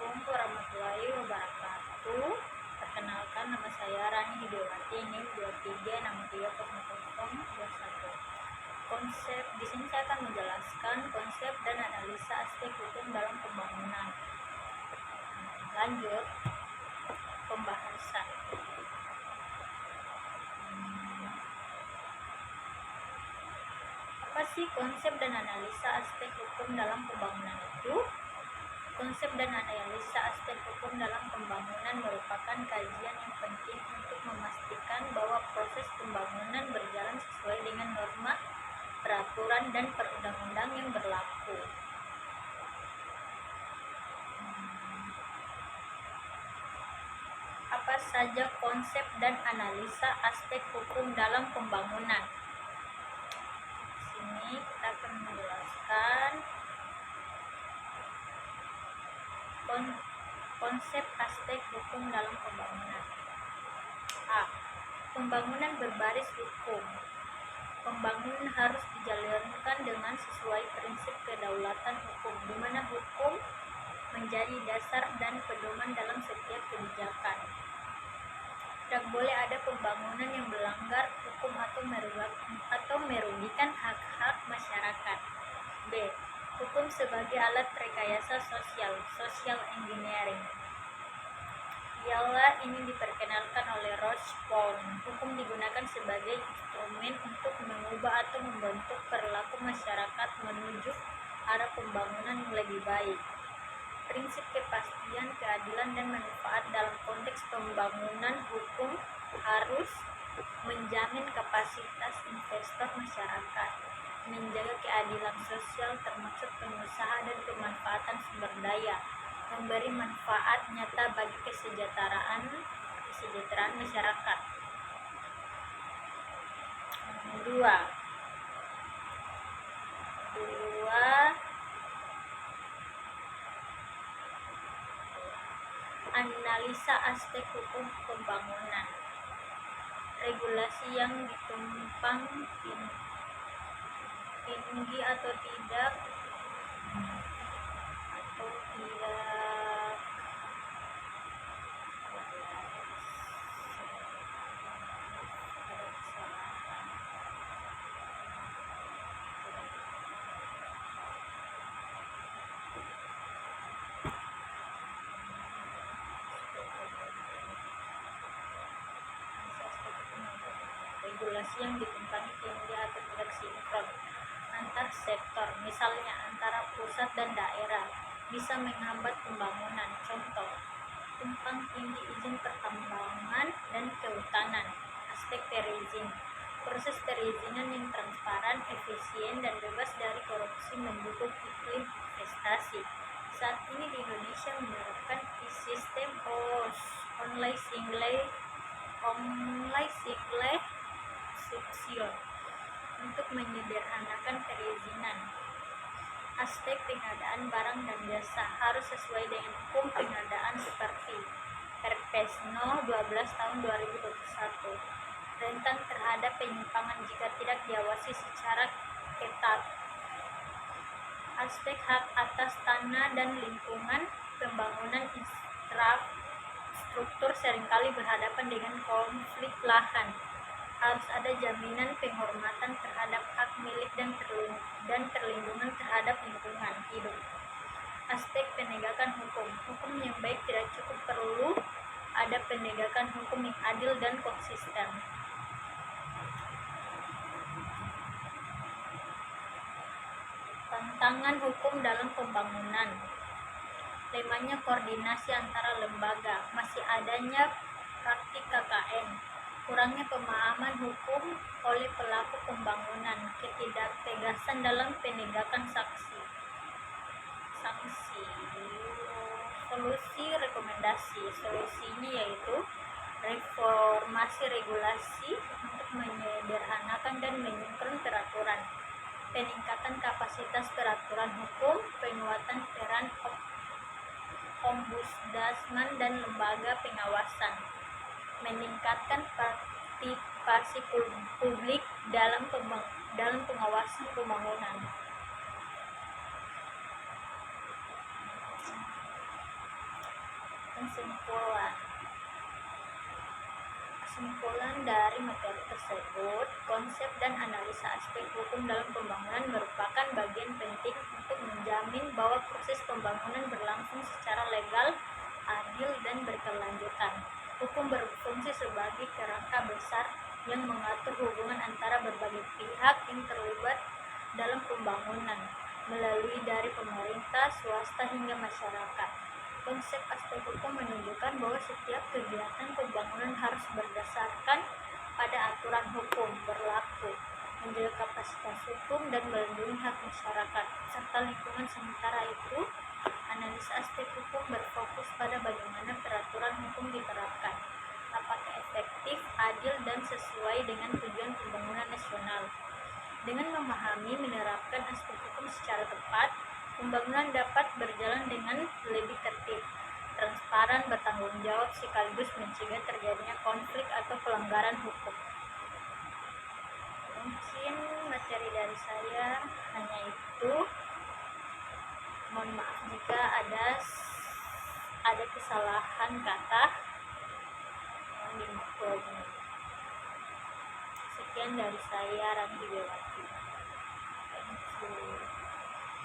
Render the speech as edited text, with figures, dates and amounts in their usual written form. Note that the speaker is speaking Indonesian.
Assalamualaikum warahmatullahi wabarakatuh. Perkenalkan, nama saya Rani Hidayati, NIM 23630021. Konsep di sini saya akan menjelaskan konsep dan analisa aspek hukum dalam pembangunan. Lanjut pembahasan. Apa sih konsep dan analisa aspek hukum dalam pembangunan itu? Konsep dan analisa aspek hukum dalam pembangunan merupakan kajian yang penting untuk memastikan bahwa proses pembangunan berjalan sesuai dengan norma, peraturan, dan perundang-undang yang berlaku. Apa saja konsep dan analisa aspek hukum dalam pembangunan? Di sini kita akan menjelaskan konsep aspek hukum dalam pembangunan. A. Pembangunan berbasis hukum. Pembangunan harus dijalankan dengan sesuai prinsip kedaulatan hukum, di mana hukum menjadi dasar dan pedoman dalam setiap kebijakan. Tidak boleh ada pembangunan yang melanggar hukum atau merugikan hak-hak masyarakat. B. Hukum sebagai alat rekayasa social engineering. Ialah ini diperkenalkan oleh Rochefort. Hukum digunakan sebagai instrumen untuk mengubah atau membentuk perilaku masyarakat menuju arah pembangunan yang lebih baik. Prinsip kepastian, keadilan, dan manfaat dalam konteks pembangunan hukum harus menjamin kapasitas investor masyarakat, menjaga keadilan sosial termasuk pengusaha dan pemanfaatan sumber daya, memberi manfaat nyata bagi kesejahteraan masyarakat. 2. Analisa aspek hukum pembangunan. Regulasi yang ditumpang tinggi atau tidak regulasi yang ditumpangi tinggi atau tidak sinkron antar sektor, misalnya antara pusat dan daerah, bisa menghambat pembangunan. Contoh, tumpang tinggi izin pertambangan dan kehutanan. Aspek perizin. Proses perizinan yang transparan, efisien, dan bebas dari korupsi mendukung iklim investasi. Saat ini di Indonesia menerapkan sistem online single subsidi untuk menyederhanakan perizinan. Aspek pengadaan barang dan jasa harus sesuai dengan hukum pengadaan seperti Perpres No. 12 tahun 2021. Rentan terhadap penyimpangan jika tidak diawasi secara ketat. Aspek hak atas tanah dan lingkungan. Pembangunan infrastruktur seringkali berhadapan dengan konflik lahan. Harus ada jaminan penghormatan terhadap hak milik dan perlindungan terhadap lingkungan hidup. Aspek penegakan hukum. Hukum yang baik tidak cukup, perlu ada penegakan hukum yang adil dan konsisten. Tantangan hukum dalam pembangunan. Temanya koordinasi antara lembaga, masih adanya praktik KKN, kurangnya pemahaman hukum oleh pelaku pembangunan, ketidaktegasan dalam penegakan sanksi. Solusi rekomendasi. Solusinya yaitu reformasi regulasi untuk menyederhanakan dan menyunkron peraturan, peningkatan kapasitas peraturan hukum, penguatan peran ombudsman dan lembaga pengawasan, meningkatkan partisipasi publik dalam pengawasan pembangunan. Kesimpulan dari materi tersebut, konsep dan analisa aspek hukum dalam pembangunan merupakan bagian penting untuk menjamin bahwa proses pembangunan berlangsung secara legal, adil, dan berkelanjutan. Hukum berfungsi sebagai kerangka besar yang mengatur hubungan antara berbagai pihak yang terlibat dalam pembangunan, melalui dari pemerintah, swasta, hingga masyarakat. Konsep aspek hukum menunjukkan bahwa setiap kegiatan pembangunan harus berdasarkan pada aturan hukum berlaku, menjaga kapasitas hukum, dan melindungi hak masyarakat serta lingkungan. Sementara itu, analisa aspek hukum berfokus pada bagaimana peraturan hukum diterapkan, apakah efektif, adil, dan sesuai dengan tujuan pembangunan nasional. Dengan memahami menerapkan aspek hukum secara tepat, pembangunan dapat berjalan dengan lebih tertib, transparan, bertanggung jawab, sekaligus mencegah terjadinya konflik atau pelanggaran hukum. Mungkin materi dari saya hanya itu. Mohon maaf jika ada kesalahan kata. Mohon dimaklumi. Sekian dari saya, Rani Widiawati.